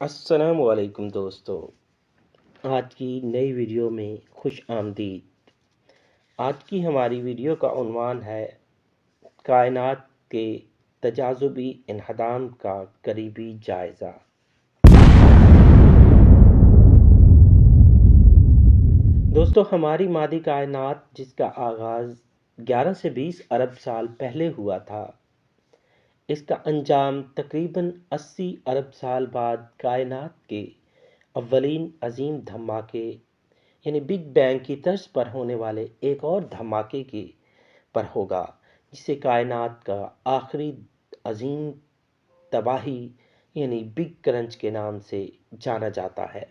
السلام علیکم دوستو، آج کی نئی ویڈیو میں خوش آمدید۔ آج کی ہماری ویڈیو کا عنوان ہے کائنات کے تجاذبی انہدام کا قریبی جائزہ۔ دوستو، ہماری مادی کائنات جس کا آغاز 11 سے 20 ارب سال پہلے ہوا تھا، اس کا انجام تقریباً 80 ارب سال بعد کائنات کے اولین عظیم دھماکے یعنی بگ بینگ کی طرز پر ہونے والے ایک اور دھماکے کے پر ہوگا، جسے کائنات کا آخری عظیم تباہی یعنی بگ کرنچ کے نام سے جانا جاتا ہے۔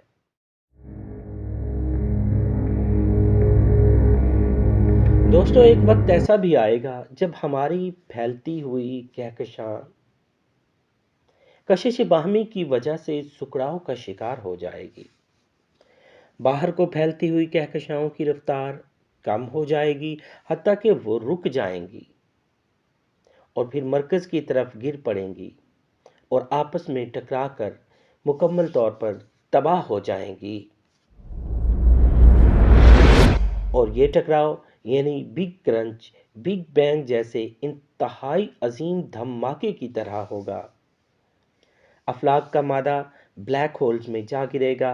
دوستو، ایک وقت ایسا بھی آئے گا جب ہماری پھیلتی ہوئی کہکشاں کشش باہمی کی وجہ سے سکڑاؤ کا شکار ہو جائے گی۔ باہر کو پھیلتی ہوئی کہکشاؤں کی رفتار کم ہو جائے گی، حتیٰ کہ وہ رک جائیں گی اور پھر مرکز کی طرف گر پڑیں گی اور آپس میں ٹکرا کر مکمل طور پر تباہ ہو جائیں گی۔ اور یہ ٹکراؤ یعنی بگ کرنچ بگ بینگ جیسے انتہائی عظیم دھماکے کی طرح ہوگا۔ افلاک کا مادہ بلیک ہولز میں جا گرے گا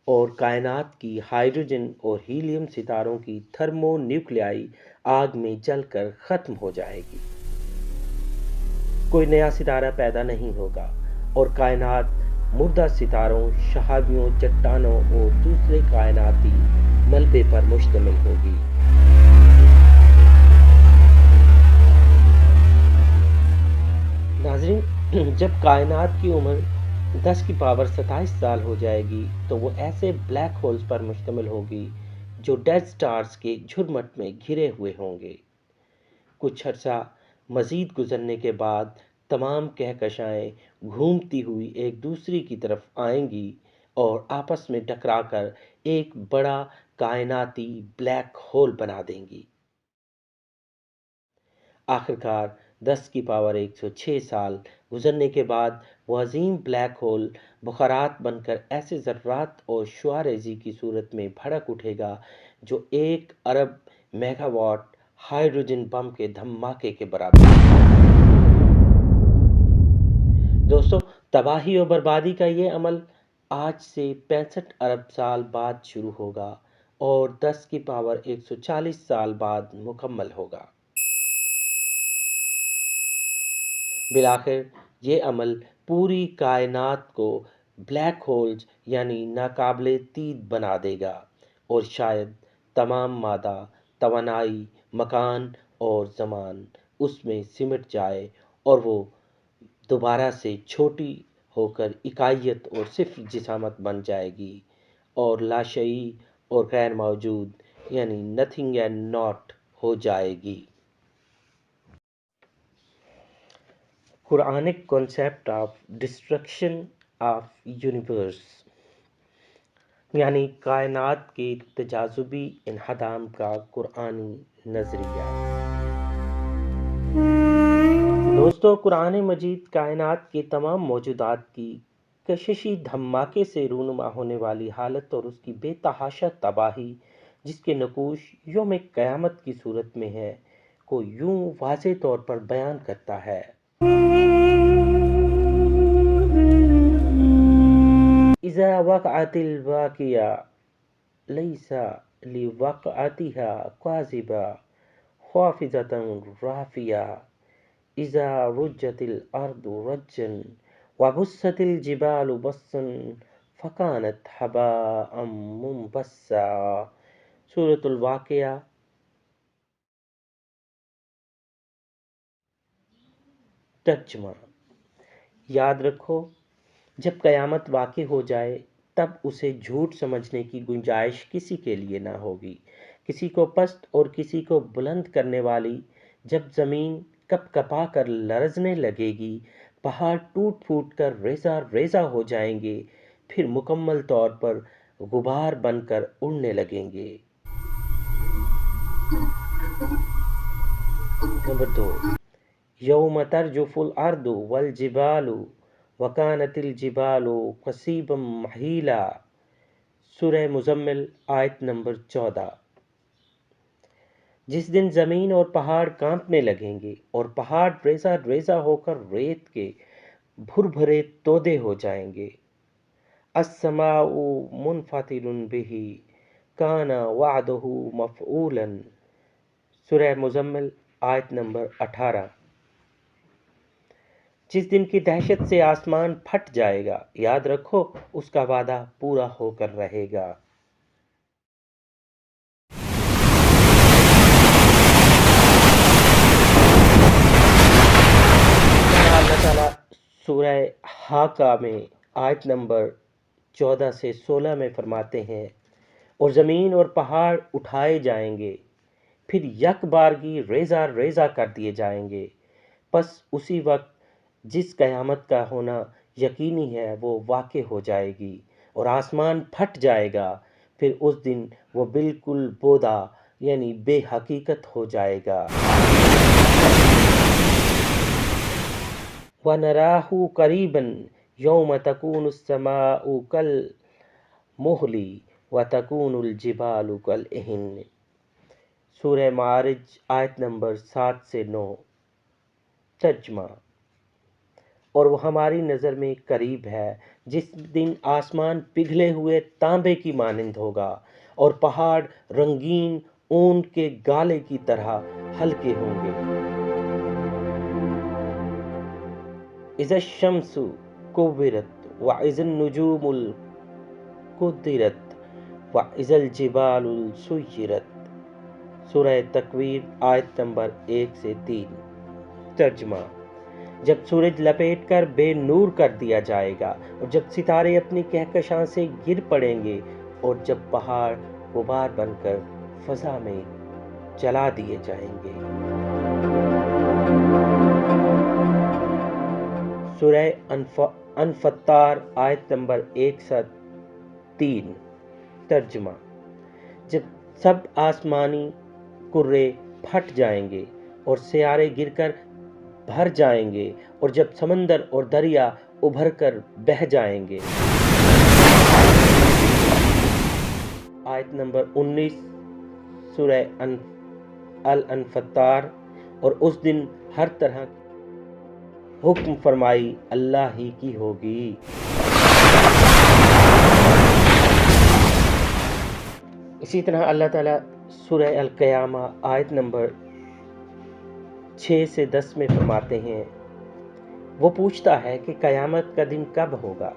اور کائنات کی ہائیڈروجن اور ہیلیم ستاروں کی تھرمو نیوکلیائی آگ میں جل کر ختم ہو جائے گی۔ کوئی نیا ستارہ پیدا نہیں ہوگا اور کائنات مردہ ستاروں، شہابیوں، چٹانوں اور دوسرے کائناتی ملبے پر مشتمل ہوگی۔ ناظرین، جب کائنات کی عمر 10 کی پاور 27 سال ہو جائے گی تو وہ ایسے بلیک ہولز پر مشتمل ہوگی جو ڈیڈ سٹارز کے جھرمٹ میں گھرے ہوئے ہوں گے۔ کچھ عرصہ مزید گزرنے کے بعد تمام کہکشائیں گھومتی ہوئی ایک دوسری کی طرف آئیں گی اور آپس میں ٹکرا کر ایک بڑا کائناتی بلیک ہول بنا دیں گی۔ آخرکار 10 کی پاور 106 سال گزرنے کے بعد وہ عظیم بلیک ہول بخارات بن کر ایسے ذرات اور شعاع ریزی کی صورت میں بھڑک اٹھے گا جو 1 ارب میگا واٹ ہائیڈروجن بم کے دھماکے کے برابر ہے۔ دوستو، تباہی اور بربادی کا یہ عمل آج سے 65 ارب سال بعد شروع ہوگا اور 10 کی پاور 140 سال بعد مکمل ہوگا۔ بالآخر یہ عمل پوری کائنات کو بلیک ہولز یعنی ناقابل دید بنا دے گا اور شاید تمام مادہ، توانائی، مکان اور زمان اس میں سمٹ جائے اور وہ دوبارہ سے چھوٹی ہو کر اکائیت اور صفر جسامت بن جائے گی اور لاشعی اور غیر موجود یعنی نتھنگ اینڈ ناٹ ہو جائے گی۔ Quranic concept of destruction of universe یعنی کائنات کے تجاذبی انہدام کا قرآنی نظریہ۔ دوستو، قرآن مجید کائنات کے تمام موجودات کی کششی دھماکے سے رونما ہونے والی حالت اور اس کی بے تحاشا تباہی، جس کے نقوش یوم قیامت کی صورت میں ہے، کو یوں واضح طور پر بیان کرتا ہے۔ اذا وقعت الواقعہ لیس لوقعتها كاذبة خافضة رافعة اذا رجت الارض رجا وبست الجبال بسا فكانت هباء منبثا۔ سورۃ الواقعہ۔ ترجمہ: یاد رکھو، جب قیامت واقع ہو جائے تب اسے جھوٹ سمجھنے کی گنجائش کسی کے لیے نہ ہوگی، کسی کو پست اور کسی کو بلند کرنے والی۔ جب زمین کپ کپا کر لرزنے لگے گی، پہاڑ ٹوٹ پھوٹ کر ریزہ ریزہ ہو جائیں گے، پھر مکمل طور پر غبار بن کر اڑنے لگیں گے۔ نمبر 2، یوم ترجف الارض والجبال وَكَانَتِ الْجِبَالُ قَصِيبًا مَحِيلًا، سورہ مزمل آیت نمبر 14۔ جس دن زمین اور پہاڑ کانپنے لگیں گے اور پہاڑ ریزہ ریزہ ہو کر ریت کے بھر بھرے تودے ہو جائیں گے۔ السماء منفطر به کان وعدہ مفعولا، سورہ مزمل آیت نمبر 18۔ جس دن کی دہشت سے آسمان پھٹ جائے گا، یاد رکھو اس کا وعدہ پورا ہو کر رہے گا۔ اللہ تعالیٰ سورہ حاقہ میں آیت نمبر 14 سے 16 میں فرماتے ہیں، اور زمین اور پہاڑ اٹھائے جائیں گے، پھر یک بارگی ریزہ ریزہ کر دیے جائیں گے، پس اسی وقت جس قیامت کا ہونا یقینی ہے وہ واقع ہو جائے گی، اور آسمان پھٹ جائے گا، پھر اس دن وہ بالکل بودا یعنی بے حقیقت ہو جائے گا۔ وَنَرَاهُ قَرِيبًا يَوْمَ تَكُونُ السَّمَاءُ كَالْمُهْلِ وَتَكُونُ الْجِبَالُ كَالْعِهْنِ، سورہ معارج آیت نمبر 7 سے 9۔ ترجمہ: اور وہ ہماری نظر میں قریب ہے جس دن آسمان پگھلے ہوئے تانبے کی مانند ہوگا اور پہاڑ رنگین اون کے گالے کی طرح ہلکے ہوں گے۔ اذا الشمس كورت واذا النجوم انكدرت واذا الجبال سيرت، سورہ تکویر آیت نمبر 1 سے 3۔ ترجمہ: جب سورج لپیٹ کر بے نور کر دیا جائے گا، اور جب ستارے اپنی کہکشاں سے گر پڑیں گے، اور جب پہاڑ غبار بن کر فضا میں جلا دیے جائیں گے۔ سورہ انفطار آیت نمبر 1 سے 3۔ ترجمہ: جب سب آسمانی کرے پھٹ جائیں گے اور سیارے گر کر بھر جائیں گے، اور جب سمندر اور دریا ابھر کر بہہ جائیں گے۔ آیت نمبر 19 سورہ الانفطار۔ اور اس دن ہر طرح حکم فرمائی اللہ ہی کی ہوگی۔ اسی طرح اللہ تعالیٰ سورہ القیامہ آیت نمبر 6 سے 10 میں فرماتے ہیں، وہ پوچھتا ہے کہ قیامت کا دن کب ہوگا؟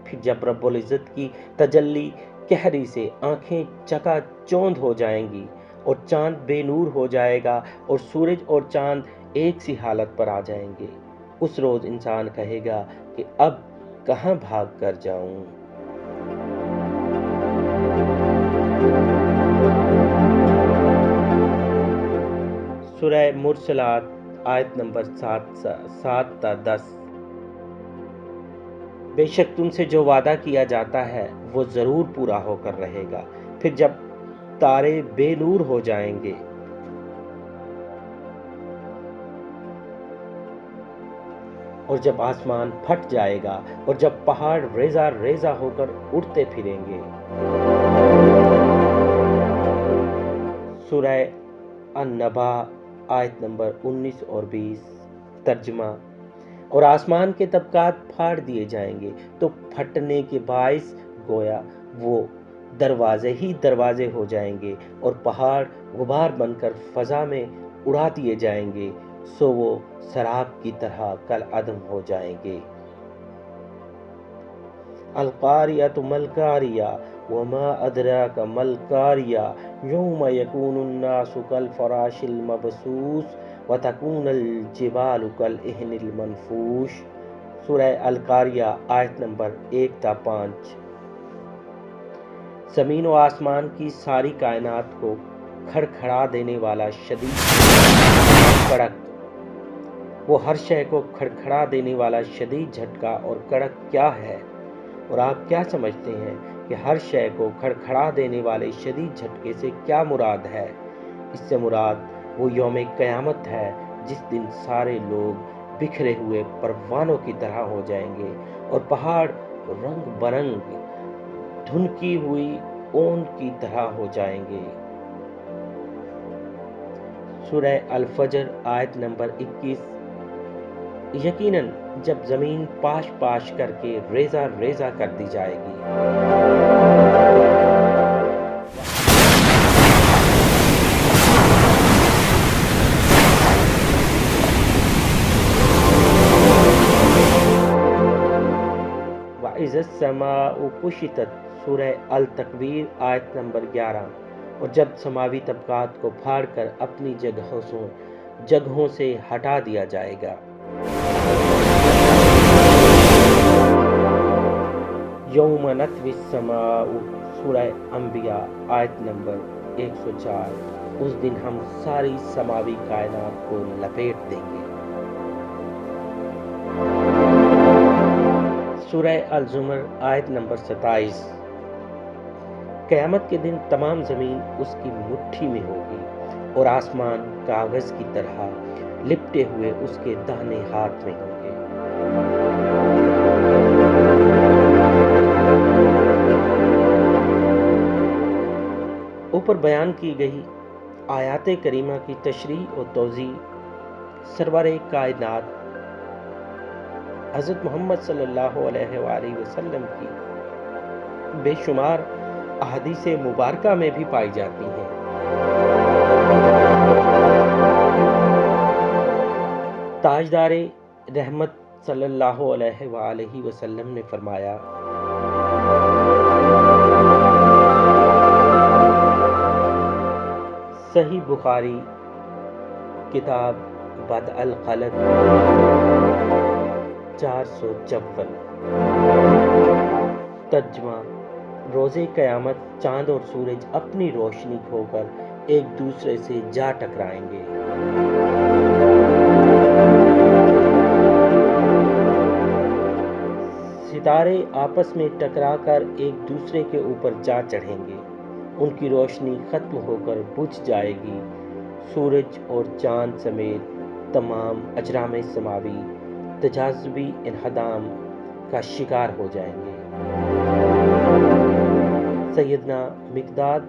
پھر جب رب العزت کی تجلی قہری سے آنکھیں چکا چوند ہو جائیں گی، اور چاند بے نور ہو جائے گا، اور سورج اور چاند ایک سی حالت پر آ جائیں گے، اس روز انسان کہے گا کہ اب کہاں بھاگ کر جاؤں۔ سورہ مرسلات آیت نمبر 7 تا 10۔ بے شک تم سے جو وعدہ کیا جاتا ہے وہ ضرور پورا ہو کر رہے گا، پھر جب تارے بے نور ہو جائیں گے اور جب آسمان پھٹ جائے گا اور جب پہاڑ ریزہ ریزہ ہو کر اڑتے پھریں گے۔ سورہ النبا آیت نمبر 19 اور 20۔ ترجمہ: اور آسمان کے طبقات پھاڑ دیے جائیں گے تو پھٹنے کے باعث گویا وہ دروازے ہی دروازے ہو جائیں گے، اور پہاڑ غبار بن کر فضا میں اڑا دیے جائیں گے، سو وہ سراب کی طرح کالعدم ہو جائیں گے۔ القاریۃ ما القاریہ وما ادراک ما القاریہ یوم یکون الناس کالفراش المبثوث وتکون الجبال کالعہن المنفوش، سورہ القاریہ آیت نمبر 1 تا 5۔ زمین و آسمان کی ساری کائنات کو کھڑکھڑا دینے والا شدید کڑک، وہ ہر شے کو کھڑکھڑا دینے والا شدید جھٹکا اور کڑک کیا ہے؟ اور آپ کیا سمجھتے ہیں کہ ہر شے کو کھڑکھڑا دینے والے شدید جھٹکے سے کیا مراد ہے؟ اس سے مراد وہ یوم قیامت ہے جس دن سارے لوگ بکھرے ہوئے پروانوں کی طرح ہو جائیں گے اور پہاڑ رنگ برنگ دھنکی ہوئی اون کی طرح ہو جائیں گے۔ سورہ الفجر آیت نمبر 21۔ یقیناً جب زمین پاش پاش کر کے ریزہ ریزہ کر دی جائے گی، وَإِذَا السَّمَاءُ كُشِطَتْ سورہ التکویر آیت نمبر 11۔ اور جب سماوی طبقات کو پھاڑ کر اپنی جگہوں سے ہٹا دیا جائے گا۔ یوم نطوی السماء سورہ انبیاء آیت نمبر 104۔ اس دن ہم ساری سماوی کائنات کو لپیٹ دیں گے۔ سورہ الزمر آیت نمبر 27۔ قیامت کے دن تمام زمین اس کی مٹھی میں ہوگی اور آسمان کاغذ کی طرح لپٹے ہوئے اس کے داہنے ہاتھ میں ہوں گے۔ اوپر بیان کی گئی آیات کریمہ کی تشریح و توضیح سرور کائنات حضرت محمد صلی اللہ علیہ وآلہ وسلم کی بے شمار احادیث مبارکہ میں بھی پائی جاتی ہیں۔ تاجدار رحمت صلی اللہ علیہ وآلہ وسلم نے فرمایا، صحیح بخاری کتاب بدء الخلق 454۔ ترجمہ: روز قیامت چاند اور سورج اپنی روشنی کھو کر ایک دوسرے سے جا ٹکرائیں گے۔ ستارے آپس میں ٹکرا کر ایک دوسرے کے اوپر جا چڑھیں گے، ان کی روشنی ختم ہو کر بجھ جائے گی۔ سورج اور چاند سمیت تمام اجرام سماوی تجاذبی انہدام کا شکار ہو جائیں گے۔ سیدنا مقداد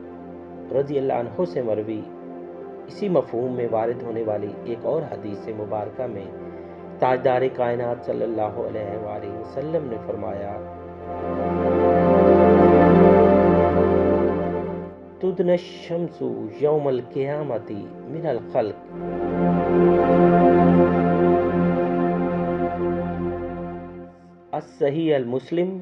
رضی اللہ عنہ سے مروی اسی مفہوم میں وارد ہونے والی ایک اور حدیث مبارکہ میں تاجدار کائنات صلی اللہ علیہ وآلہ وسلم نے فرمایا، تدنی الشمس یوم القیامت من الخلق۔ الصحیح المسلم،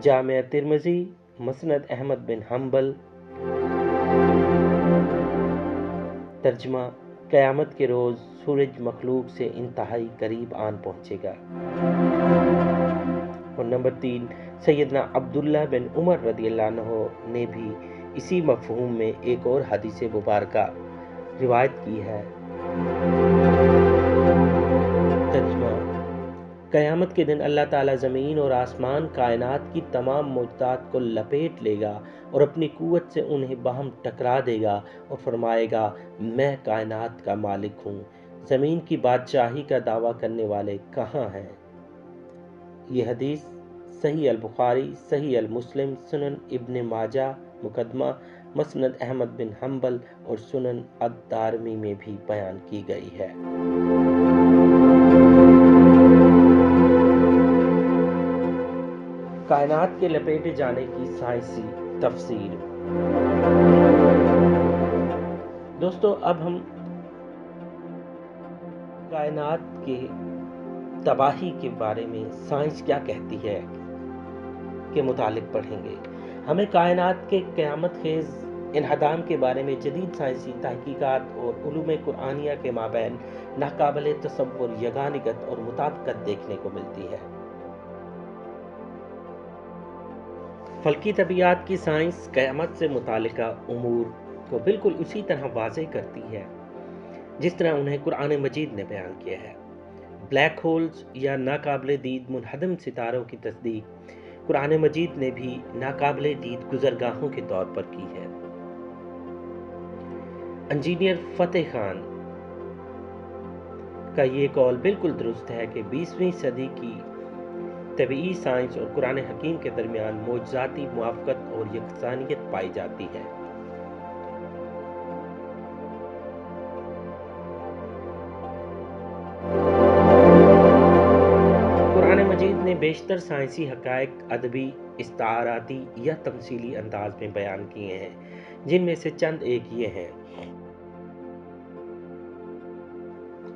جامع ترمذی، مسند احمد بن حنبل۔ ترجمہ: قیامت کے روز سورج مخلوق سے انتہائی قریب آن پہنچے گا۔ اور نمبر 3، سیدنا عبداللہ بن عمر رضی اللہ عنہ نے بھی اسی مفہوم میں ایک اور حدیث مبارکہ روایت کی ہے۔ ترجمہ: قیامت کے دن اللہ تعالیٰ زمین اور آسمان کائنات کی تمام موجودات کو لپیٹ لے گا اور اپنی قوت سے انہیں باہم ٹکرا دے گا اور فرمائے گا، میں کائنات کا مالک ہوں، زمین کی بادشاہی کا دعویٰ کرنے والے کہاں ہیں؟ یہ حدیث صحیح البخاری، صحیح المسلم، سنن ابن ماجہ مقدمہ مسند احمد بن حنبل اور سنن الدارمی میں بھی بیان کی گئی ہے۔ کائنات کے لپیٹے جانے کی سائنسی تفسیر۔ دوستو، اب ہم کائنات کے تباہی کے بارے میں سائنس کیا کہتی ہے کے متعلق پڑھیں گے۔ ہمیں کائنات کے قیامت خیز انہدام کے بارے میں جدید سائنسی تحقیقات اور علوم قرآنیہ کے مابین ناقابل تصور یگانگت اور مطابقت دیکھنے کو ملتی ہے۔ فلکی طبیعیات کی سائنس قیامت سے متعلقہ امور کو بالکل اسی طرح واضح کرتی ہے جس طرح انہیں قرآن مجید نے بیان کیا ہے۔ بلیک ہولز یا ناقابل دید منہدم ستاروں کی تصدیق قرآن مجید نے بھی ناقابل دید گزرگاہوں کے طور پر کی ہے۔ انجینئر فتح خان کا یہ قول بالکل درست ہے کہ 20ویں صدی کی طبعی سائنس اور قرآن حکیم کے درمیان معجزاتی موافقت اور یکسانیت پائی جاتی ہے۔ قرآن مجید نے بیشتر سائنسی حقائق ادبی، استعاراتی یا تمثیلی انداز میں بیان کیے ہیں، جن میں سے چند ایک یہ ہیں۔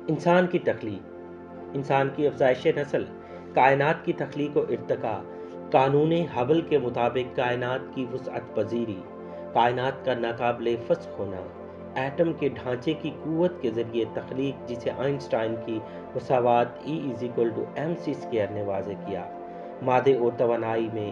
انسان کی تخلیق، انسان کی افزائش نسل، کائنات کی تخلیق و ارتقاء، قانون ہبل کے مطابق کائنات کی وسعت پذیری، کائنات کا ناقابل فسخ ہونا، ایٹم کے ڈھانچے کی قوت کے ذریعے تخلیق جسے آئنسٹائن کی مساوات E=mc² نے واضح کیا، مادے اور توانائی میں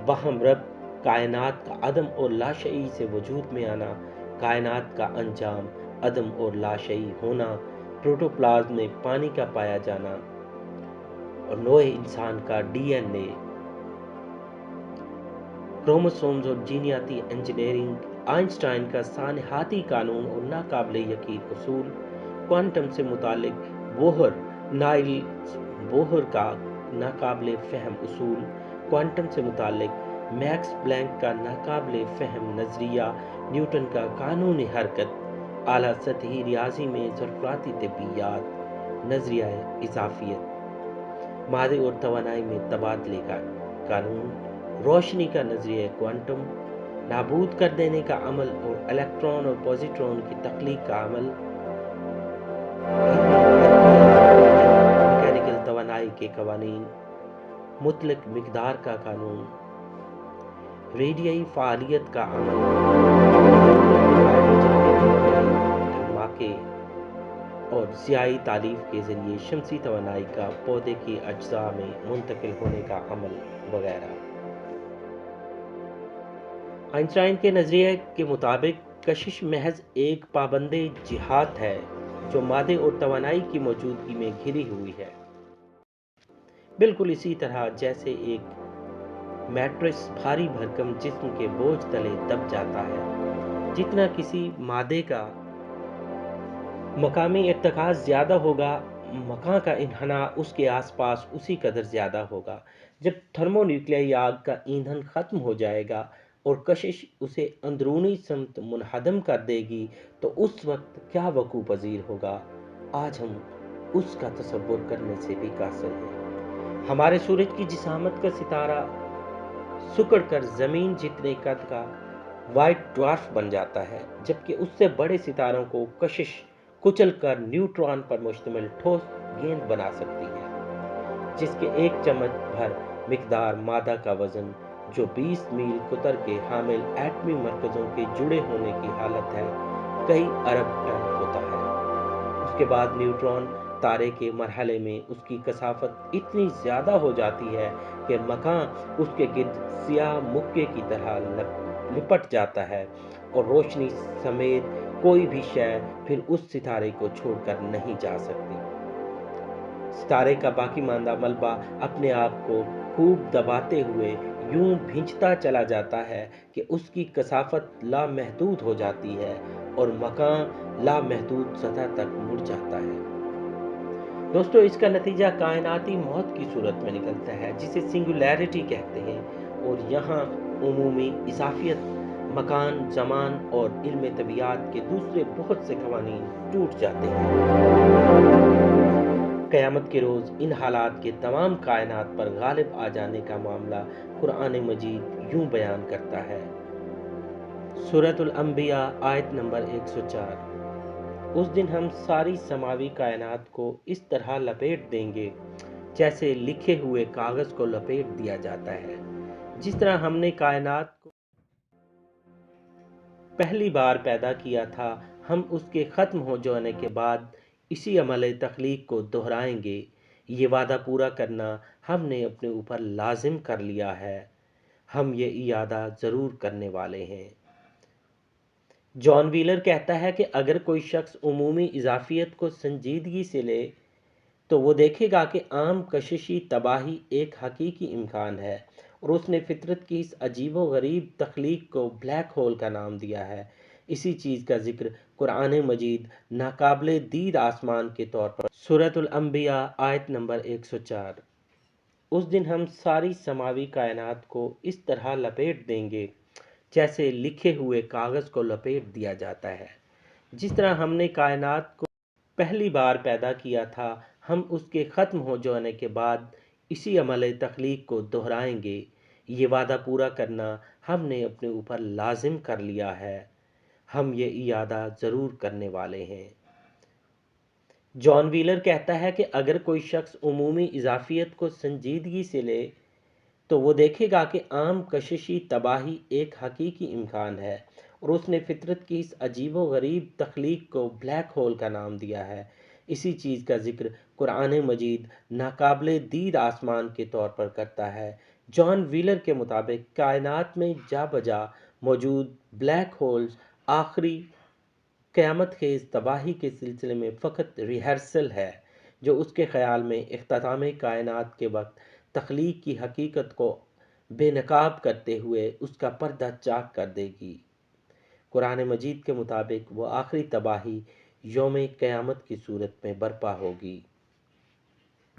باہم ربط، کائنات کا عدم اور لاشعی سے وجود میں آنا، کائنات کا انجام، عدم اور لاشعی ہونا، پروٹوپلازم میں پانی کا پایا جانا اور نوع انسان کا DNA، کروموسومز اور جینیاتی انجینئرنگ، آئنسٹائن کا سانحاتی قانون اور ناقابل یقین اصول، کوانٹم سے متعلق نائلز بوہر کا ناقابل فہم اصول، کوانٹم سے متعلق میکس پلانک کا ناقابل فہم نظریہ، نیوٹن کا قانون حرکت، اعلیٰ سطحی ریاضی میں ظرفیاتی طبیعیات، نظریہ اضافیت، مادے اور توانائی میں تبادلے کا قانون، روشنی کا نظریہ کوانٹم، نابود کر دینے کا عمل اور الیکٹران اور پوزیٹرون کی تخلیق کا عمل، میکینیکل توانائی کے قوانین، مطلق مقدار کا قانون، ریڈیائی فعالیت کا عمل، دھماکے اور سیاہی تالیف کے ذریعے شمسی توانائی کا پودے کے اجزاء میں منتقل ہونے کا عمل وغیرہ۔ آئنسٹائن کے نظریے کے مطابق کشش محض ایک پابند جہت ہے جو مادے اور توانائی کی موجودگی میں گھری ہوئی ہے، بالکل اسی طرح جیسے ایک میٹرس بھاری بھرکم جسم کے بوجھ تلے دب جاتا ہے۔ جتنا کسی مادے کا مقامی ارتکاز زیادہ ہوگا، مکان کا انحناء اس کے آس پاس اسی قدر زیادہ ہوگا۔ جب تھرمو نیوکلیائی آگ کا ایندھن ختم ہو جائے گا اور کشش اسے اندرونی سمت منہدم کر دے گی تو اس وقت کیا وقوع پذیر ہوگا، آج ہم اس کا تصور کرنے سے بھی قاصر ہیں۔ ہمارے سورج کی جسامت کا ستارہ سکڑ کر زمین جتنے قد کا وائٹ ڈوارف بن جاتا ہے، جبکہ اس سے بڑے ستاروں کو کشش کچل کر نیوٹران پر مشتمل ٹھوس گیند بنا سکتی ہے، جس کے ایک چمچ بھر مقدار مادہ کا وزن، جو 20 میل قطر کے حامل ایٹمی مرکزوں کے جڑے ہونے کی حالت ہے، کئی ارب ٹن ہوتا ہے۔ اس کے بعد نیوٹران تارے کے مرحلے میں اس کی کثافت اتنی زیادہ ہو جاتی ہے کہ مکان اس کے گرد سیاہ مکے کی طرح لپٹ جاتا ہے اور روشنی سمیت کوئی بھی شے پھر اس ستارے کو چھوڑ کر نہیں جا سکتی۔ ستارے کا باقی ماندہ ملبہ اپنے آپ کو خوب دباتے ہوئے یوں بھینچتا چلا جاتا ہے کہ اس کی کثافت لامحدود ہو جاتی ہے اور مکان لامحدود سطح تک مڑ جاتا ہے۔ دوستو، اس کا نتیجہ کائناتی موت کی صورت میں نکلتا ہے، جسے سنگولیرٹی کہتے ہیں، اور یہاں عمومی اضافیت، مکان، زمان اور علم طبیعیات کے دوسرے بہت سے قوانین ٹوٹ جاتے ہیں۔ قیامت کے روز ان حالات کے تمام کائنات پر غالب آ جانے کا معاملہ قرآن مجید یوں بیان کرتا ہے۔ سورۃ الانبیاء آیت نمبر 104۔ اس دن ہم ساری سماوی کائنات کو اس طرح لپیٹ دیں گے جیسے لکھے ہوئے کاغذ کو لپیٹ دیا جاتا ہے۔ جس طرح ہم نے کائنات کو پہلی بار پیدا کیا تھا، ہم اس کے ختم ہو جانے کے بعد اسی عمل تخلیق کو دہرائیں گے۔ یہ وعدہ پورا کرنا ہم نے اپنے اوپر لازم کر لیا ہے، ہم یہ اعادہ ضرور کرنے والے ہیں۔ جان ویلر کہتا ہے کہ اگر کوئی شخص عمومی اضافیت کو سنجیدگی سے لے تو وہ دیکھے گا کہ عام کششی تباہی ایک حقیقی امکان ہے، اور اس نے فطرت کی اس عجیب و غریب تخلیق کو بلیک ہول کا نام دیا ہے۔ اسی چیز کا ذکر قرآن مجید ناقابل دید آسمان کے طور پر سورۃ الانبیاء آیت نمبر 104۔ اس دن ہم ساری سماوی کائنات کو اس طرح لپیٹ دیں گے جیسے لکھے ہوئے کاغذ کو لپیٹ دیا جاتا ہے۔ جس طرح ہم نے کائنات کو پہلی بار پیدا کیا تھا، ہم اس کے ختم ہو جانے کے بعد اسی عمل تخلیق کو دہرائیں گے۔ یہ وعدہ پورا کرنا ہم نے اپنے اوپر لازم کر لیا ہے، ہم یہ اعادہ ضرور کرنے والے ہیں۔ جان ویلر کہتا ہے کہ اگر کوئی شخص عمومی اضافیت کو سنجیدگی سے لے تو وہ دیکھے گا کہ عام کششی تباہی ایک حقیقی امکان ہے، اور اس نے فطرت کی اس عجیب و غریب تخلیق کو بلیک ہول کا نام دیا ہے۔ اسی چیز کا ذکر قرآن مجید ناقابل دید آسمان کے طور پر کرتا ہے۔ جان ویلر کے مطابق کائنات میں جا بجا موجود بلیک ہولز آخری قیامت خیز تباہی کے سلسلے میں فقط ریہرسل ہے، جو اس کے خیال میں اختتام کائنات کے وقت تخلیق کی حقیقت کو بے نقاب کرتے ہوئے اس کا پردہ چاک کر دے گی۔ قرآن مجید کے مطابق وہ آخری تباہی یوم قیامت کی صورت میں برپا ہوگی۔